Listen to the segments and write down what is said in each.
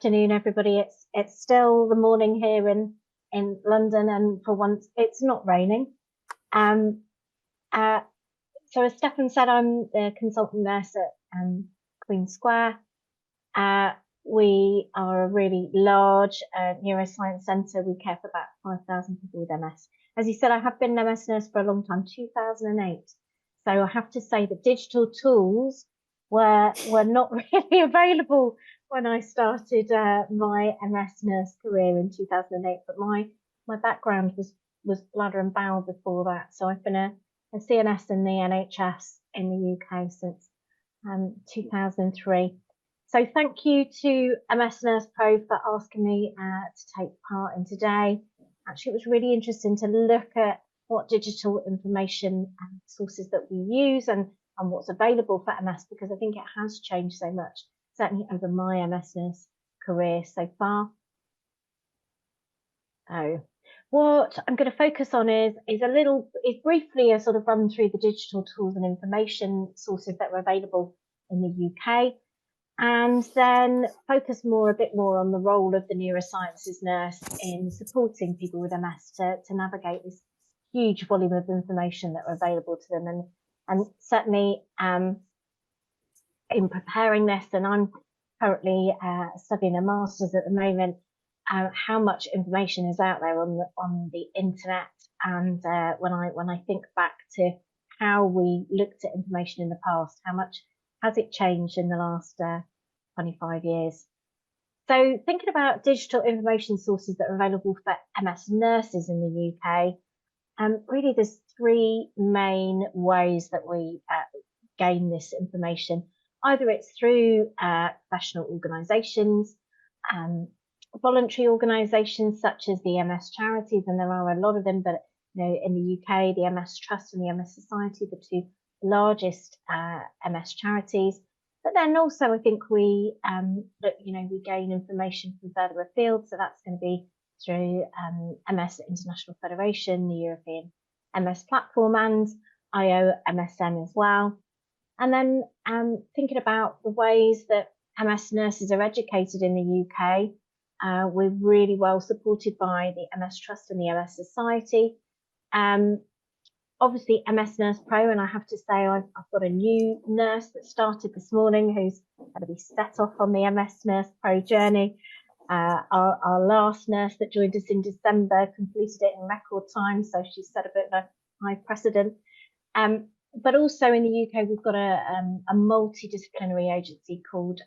afternoon, everybody. It's still the morning here in London, and for once, it's not raining. Um, so as Stefan said, I'm the consultant nurse at Queen Square. We are a really large neuroscience centre. We care for about 5,000 people with MS. As you said, I have been an MS nurse for a long time, 2008. So I have to say that digital tools were not really available when I started my MS nurse career in 2008. But my background was bladder and bowel before that. So I've been a CNS in the NHS in the UK since 2003. So thank you to MS Nurse Pro for asking me to take part in today. Actually, it was really interesting to look at what digital information sources that we use and what's available for MS, because I think it has changed so much, certainly over my MS nurse career so far. So what I'm going to focus on is briefly a sort of run through the digital tools and information sources that are available in the UK, and then focus a bit more on the role of the neurosciences nurse in supporting people with MS to navigate this huge volume of information that are available to them. And certainly in preparing this, and I'm currently studying a master's at the moment, how much information is out there on the internet. And when I think back to how we looked at information in the past, how much has it changed in the last 25 years? So thinking about digital information sources that are available for MS nurses in the UK, really there's three main ways that we gain this information. Either it's through professional organisations, voluntary organisations such as the MS charities, and there are a lot of them, but in the UK, the MS Trust and the MS Society, the two largest MS charities. But then also, I think we gain information from further afield. So that's going to be through MS International Federation, the European MS Platform, and IO MSN as well. And then thinking about the ways that MS nurses are educated in the UK, we're really well supported by the MS Trust and the MS Society. Obviously MS Nurse Pro, and I have to say I've got a new nurse that started this morning who's going to be set off on the MS Nurse Pro journey. Our last nurse that joined us in December completed it in record time, so she set a bit of a high precedent. But also in the UK, we've got a multidisciplinary agency called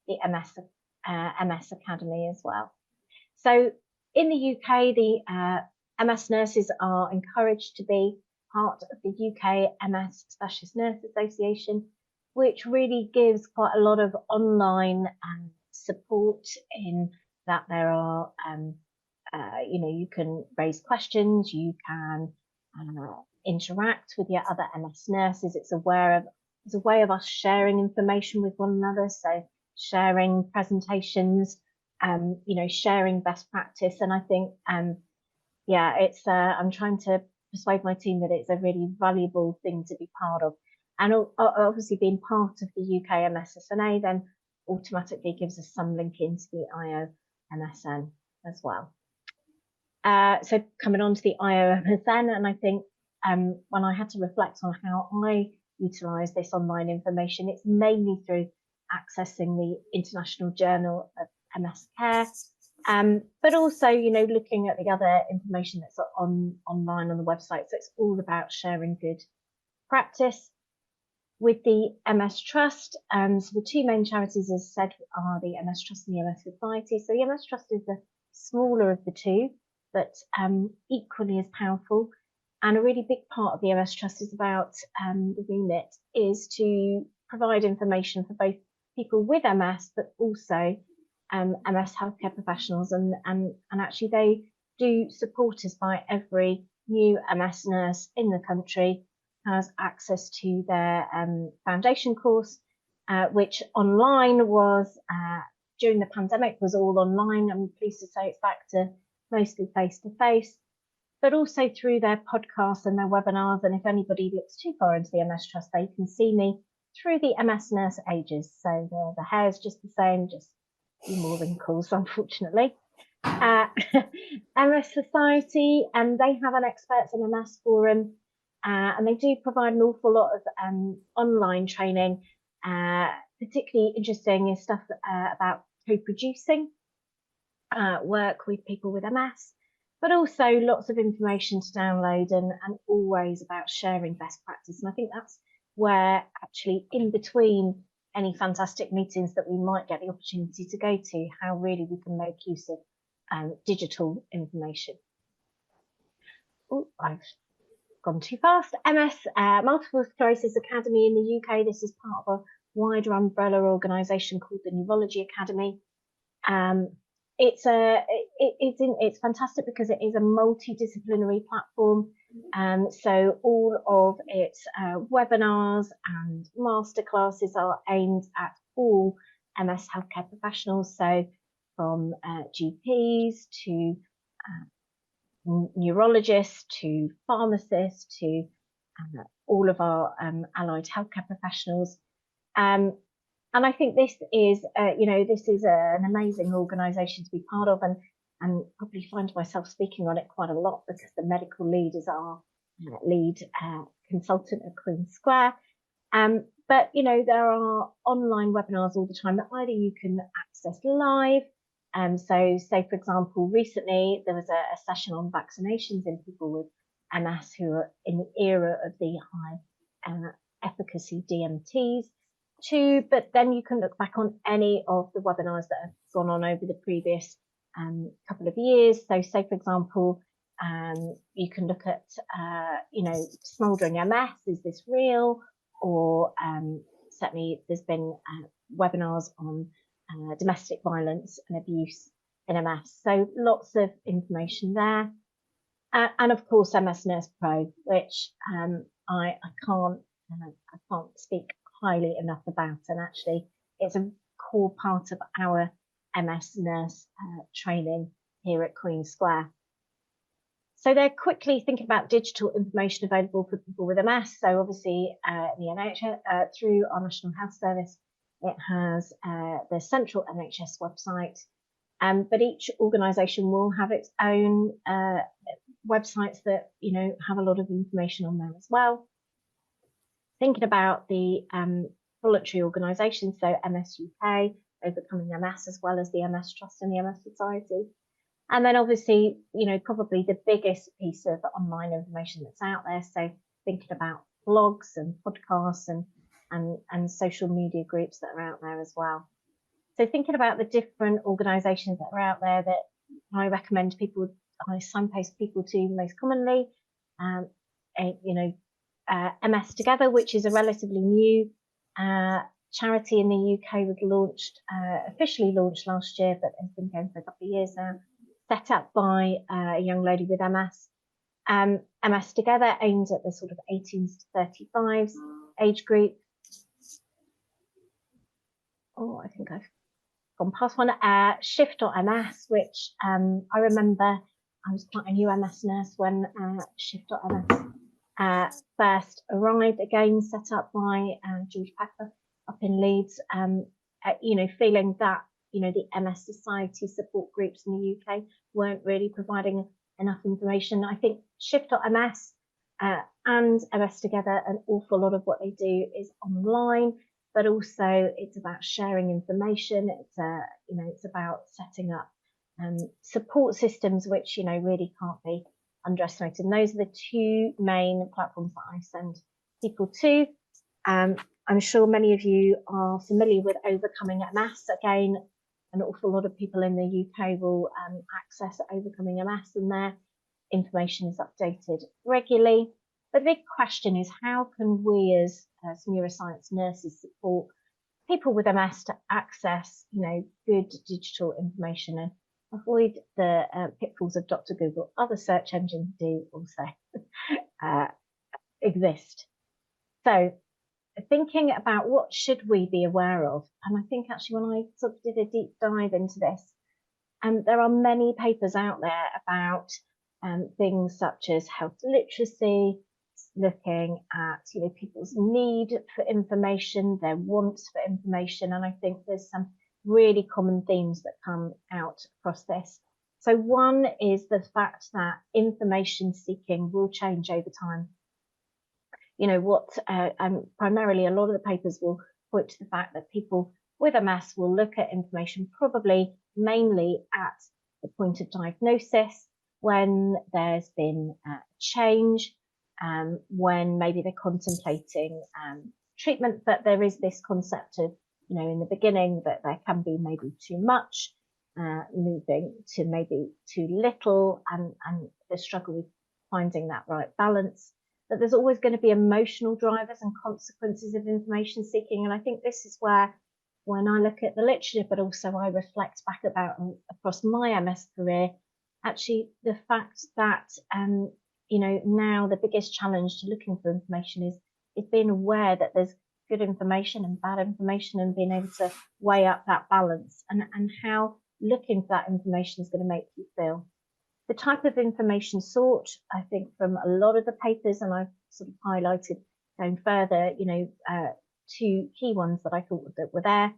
the MS Academy as well. So in the UK, the MS nurses are encouraged to be part of the UK MS Specialist Nurse Association, which really gives quite a lot of online support in that there are, you can raise questions, you can interact with your other MS nurses. It's a way of us sharing information with one another. So sharing presentations, sharing best practice. And I think, it's, I'm trying to persuade my team that it's a really valuable thing to be part of. And obviously being part of the UK MSSNA then automatically gives us some link into the IO MSN as well. So coming on to the IO MSN, and I think when I had to reflect on how I utilise this online information, it's mainly through accessing the International Journal of MS Care, but also, looking at the other information that's online on the website. So it's all about sharing good practice. With the MS Trust, so the two main charities, as I said, are the MS Trust and the MS Society. So the MS Trust is the smaller of the two, but equally as powerful. And a really big part of the MS Trust is about the remit is to provide information for both people with MS, but also MS healthcare professionals. And actually they do support us by every new MS nurse in the country has access to their foundation course, which online was, during the pandemic, was all online. I'm pleased to say it's back to mostly face-to-face, but also through their podcasts and their webinars. And if anybody looks too far into the MS Trust, they can see me through the MS Nurse Ages. So the hair is just the same, just few more wrinkles, unfortunately. MS Society, and they have an experts in MS forum, and they do provide an awful lot of online training. Particularly interesting is stuff about co-producing work with people with MS, but also lots of information to download, and always about sharing best practice. And I think that's where actually in between any fantastic meetings that we might get the opportunity to go to, how really we can make use of digital information. Oh, I've gone too fast. MS, Multiple Sclerosis Academy in the UK. This is part of a wider umbrella organisation called the Neurology Academy. It's fantastic because it is a multidisciplinary platform. So all of its webinars and masterclasses are aimed at all MS healthcare professionals. So from GPs to neurologists to pharmacists to all of our allied healthcare professionals. And I think this is, this is an amazing organisation to be part of, and probably find myself speaking on it quite a lot because the medical lead is our lead consultant at Queen Square. But, there are online webinars all the time that either you can access live. So say, for example, recently there was a session on vaccinations in people with MS who are in the era of the high efficacy DMTs. But then you can look back on any of the webinars that have gone on over the previous couple of years. So say, for example, you can look at, smouldering MS, is this real? Or certainly there's been webinars on domestic violence and abuse in MS. So lots of information there. And of course, MS Nurse Pro, which I can't speak highly enough about. And actually, it's a core part of our MS Nurse training here at Queen Square. So they're quickly thinking about digital information available for people with MS. So obviously, the NHS, through our National Health Service, it has the central NHS website, but each organisation will have its own websites that have a lot of information on them as well. Thinking about the voluntary organisations, so MS UK, Overcoming MS, as well as the MS Trust and the MS Society. And then obviously, probably the biggest piece of online information that's out there. So thinking about blogs and podcasts and social media groups that are out there as well. So thinking about the different organisations that are out there that I recommend people, I signpost people to most commonly, MS Together, which is a relatively new charity in the UK, was launched, officially launched last year, but has been going for a couple of years now, set up by a young lady with MS. MS Together aims at the sort of 18s to 35s age group. Oh, I think I've gone past one. Shift.ms, which I remember I was quite a new MS nurse when Shift.ms first arrived, again set up by George Pepper up in Leeds, feeling that the MS Society support groups in the UK weren't really providing enough information. I think Shift.ms and MS Together, an awful lot of what they do is online, but also it's about sharing information. It's about setting up support systems, which really can't be underestimated. And those are the two main platforms that I send people to. I'm sure many of you are familiar with Overcoming MS. Again, an awful lot of people in the UK will access Overcoming MS, and their information is updated regularly. But the big question is, how can we as neuroscience nurses support people with MS to access, good digital information and avoid the pitfalls of Dr. Google? Other search engines do also exist. So thinking about what should we be aware of, and I think actually when I sort of did a deep dive into this, there are many papers out there about things such as health literacy, looking at people's need for information, their wants for information, and I think there's some really common themes that come out across this. So one is the fact that information seeking will change over time. You know, primarily a lot of the papers will point to the fact that people with MS will look at information probably mainly at the point of diagnosis, when there's been a change, when maybe they're contemplating treatment, but there is this concept of, you know, in the beginning that there can be maybe too much, moving to maybe too little, and the struggle with finding that right balance. That there's always going to be emotional drivers and consequences of information seeking. And I think this is where, when I look at the literature, but also I reflect back about across my MS career, actually the fact that, you know, now the biggest challenge to looking for information is being aware that there's good information and bad information, and being able to weigh up that balance, and how looking for that information is going to make you feel. The type of information sought, I think, from a lot of the papers, and I've sort of highlighted going further, you know, two key ones that I thought that were there.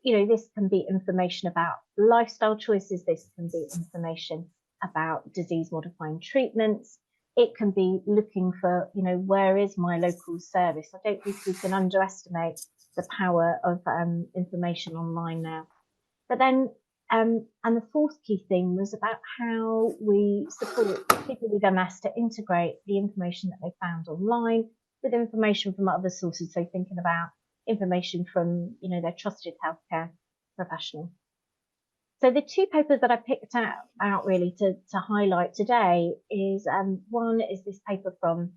You know, this can be information about lifestyle choices. This can be information about disease modifying treatments. It can be looking for, you know, where is my local service? I don't think we can underestimate the power of information online now. But then, and the fourth key thing was about how we support people with MS to integrate the information that they found online with information from other sources. So thinking about information from, you know, their trusted healthcare professional. So the two papers that I picked out really to highlight today is, one is this paper from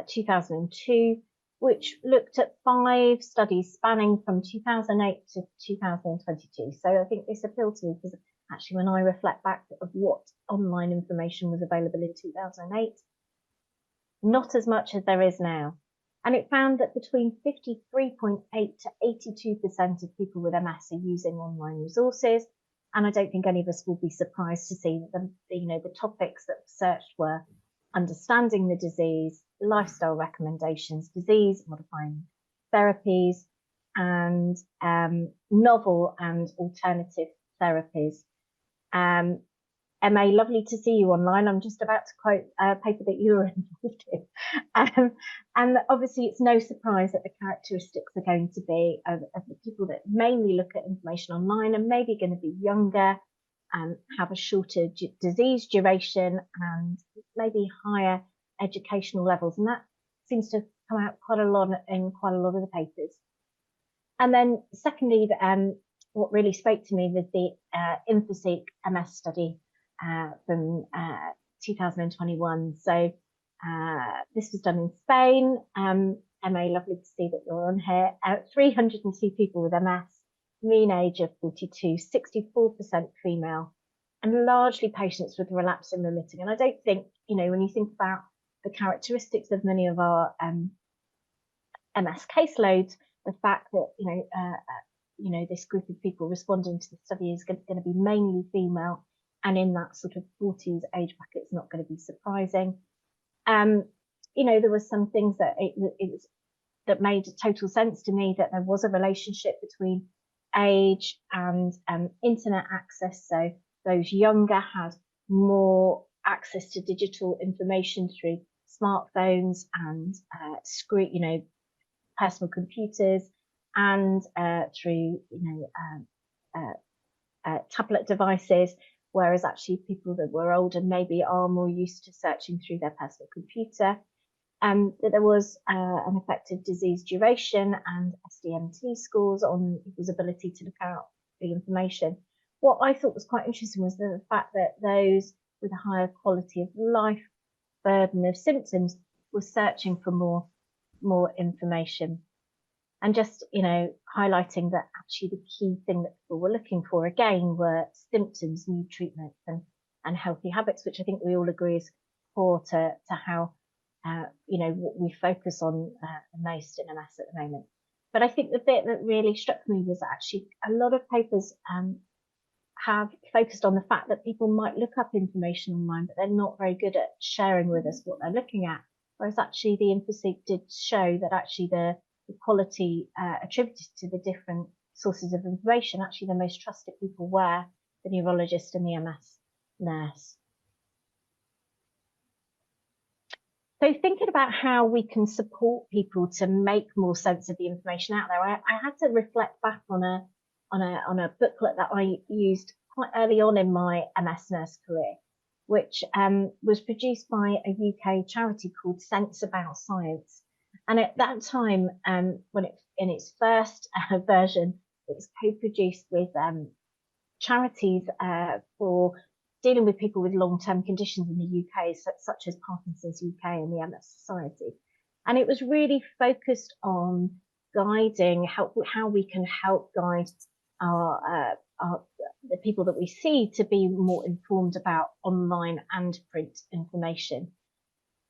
2002, which looked at 5 studies spanning from 2008 to 2022. So I think this appealed to me because actually when I reflect back of what online information was available in 2008, not as much as there is now. And it found that between 53.8 to 82% of people with MS are using online resources. And I don't think any of us will be surprised to see that the topics that were searched were understanding the disease, lifestyle recommendations, disease modifying therapies, and novel and alternative therapies. Emma, lovely to see you online. I'm just about to quote a paper that you were involved in. And obviously it's no surprise that the characteristics are going to be of the people that mainly look at information online and maybe going to be younger and have a shorter disease duration and maybe higher educational levels. And that seems to come out quite a lot in quite a lot of the papers. And then secondly, what really spoke to me was the InfoSeek MS study from 2021. So this was done in Spain. Emma, lovely to see that you're on here. 302 people with MS, mean age of 42, 64% female, and largely patients with relapsing and remitting. And I don't think, you know, when you think about the characteristics of many of our MS caseloads, the fact that, you know, this group of people responding to the study is going to be mainly female, and in that sort of 40s age bracket, it's not going to be surprising. You know, there were some things that that made total sense to me, that there was a relationship between age and internet access. So those younger had more access to digital information through smartphones and personal computers, and through tablet devices, whereas actually people that were older maybe are more used to searching through their personal computer. That there was an effective disease duration and SDMT scores on people's ability to look out the information. What I thought was quite interesting was the fact that those with a higher quality of life, burden of symptoms, were searching for more information. And just, you know, highlighting that actually the key thing that people were looking for again were symptoms, new treatments, and healthy habits, which I think we all agree is core to how what we focus on the most in MS at the moment. But I think the bit that really struck me was actually a lot of papers have focused on the fact that people might look up information online, but they're not very good at sharing with us what they're looking at. Whereas actually the InfoSeek did show that actually the quality attributed to the different sources of information, actually the most trusted people were the neurologist and the MS nurse. So thinking about how we can support people to make more sense of the information out there, I had to reflect back on a booklet that I used quite early on in my MS nurse career, which was produced by a UK charity called Sense About Science. And at that time, when it in its first version, it was co-produced with charities for dealing with people with long-term conditions in the UK, such as Parkinson's UK and the MS Society. And it was really focused on guiding how we can help guide the people that we see to be more informed about online and print information.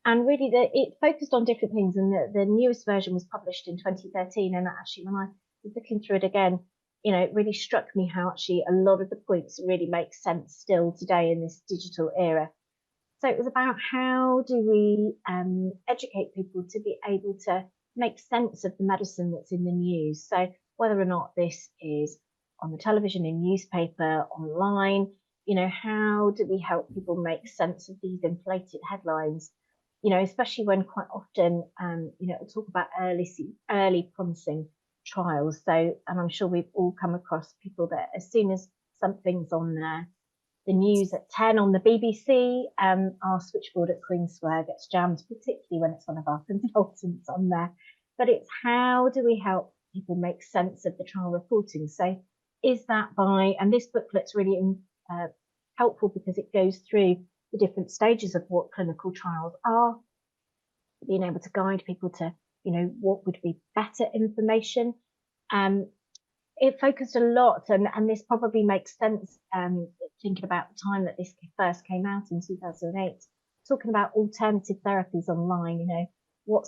And really, it focused on different things. And the newest version was published in 2013. And actually, when I was looking through it again, it really struck me how actually a lot of the points really make sense still today in this digital era. So it was about how do we educate people to be able to make sense of the medicine that's in the news. So whether or not this is on the television, in newspaper, online, how do we help people make sense of these inflated headlines? Especially when quite often, we'll talk about early promising trials. So, and I'm sure we've all come across people that as soon as something's on the news at 10 on the BBC, our switchboard at Queen Square gets jammed, particularly when it's one of our consultants on there. But it's how do we help people make sense of the trial reporting? So is that by, and this booklet's really helpful because it goes through the different stages of what clinical trials are, being able to guide people to what would be better information. It focused a lot, and this probably makes sense thinking about the time that this first came out in 2008, talking about alternative therapies online. What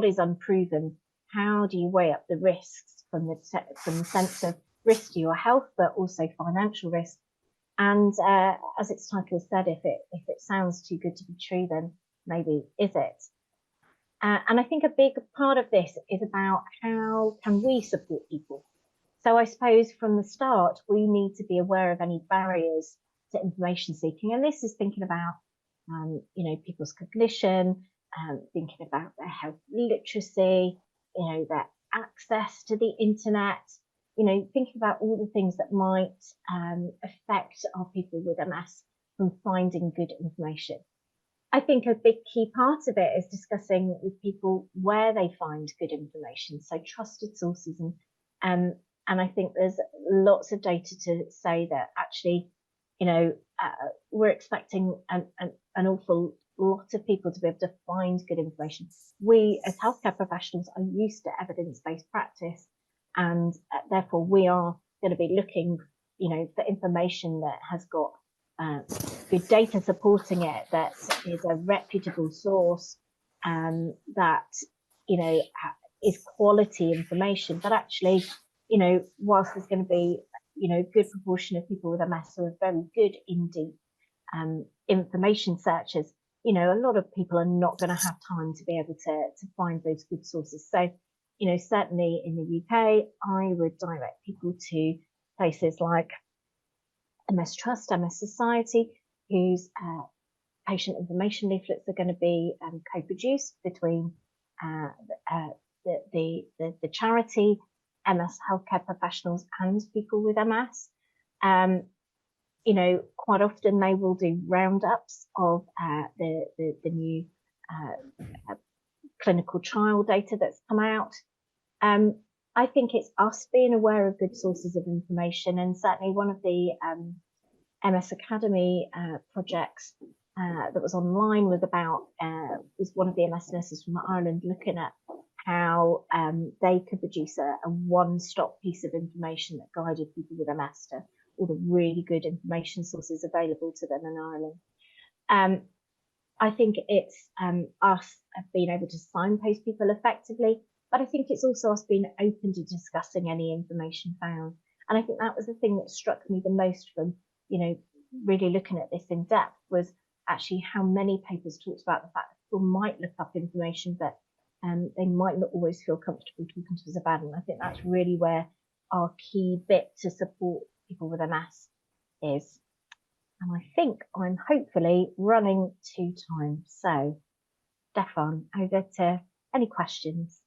is unproven? How do you weigh up the risks from the sense of risk to your health, but also financial risk? And as its title said, if it sounds too good to be true, then maybe is it? And I think a big part of this is about how can we support people. So I suppose from the start, we need to be aware of any barriers to information seeking. And this is thinking about, people's cognition, thinking about their health literacy, their access to the internet, thinking about all the things that might affect our people with MS from finding good information. I think a big key part of it is discussing with people where they find good information, so trusted sources. And I think there's lots of data to say that actually, we're expecting an awful lot of people to be able to find good information. We as healthcare professionals are used to evidence-based practice, and therefore we are going to be looking, for information that has got good data supporting it, that is a reputable source, that is quality information. But actually, whilst there's going to be a good proportion of people with MS who are very good in deep information searches, a lot of people are not going to have time to be able to find those good sources. So certainly in the UK, I would direct people to places like MS Trust, MS Society, whose patient information leaflets are going to be co-produced between the charity, MS healthcare professionals, and people with MS. Quite often they will do roundups of the new clinical trial data that's come out. I think it's us being aware of good sources of information, and certainly one of the MS Academy projects that was online was one of the MS nurses from Ireland looking at how they could produce a one-stop piece of information that guided people with MS to all the really good information sources available to them in Ireland. I think it's us being able to signpost people effectively, but I think it's also us being open to discussing any information found. And I think that was the thing that struck me the most from, really looking at this in depth, was actually how many papers talked about the fact that people might look up information, but they might not always feel comfortable talking to us about it. And I think that's really where our key bit to support people with MS is. And I think I'm hopefully running to time. So, Stefan, over to any questions.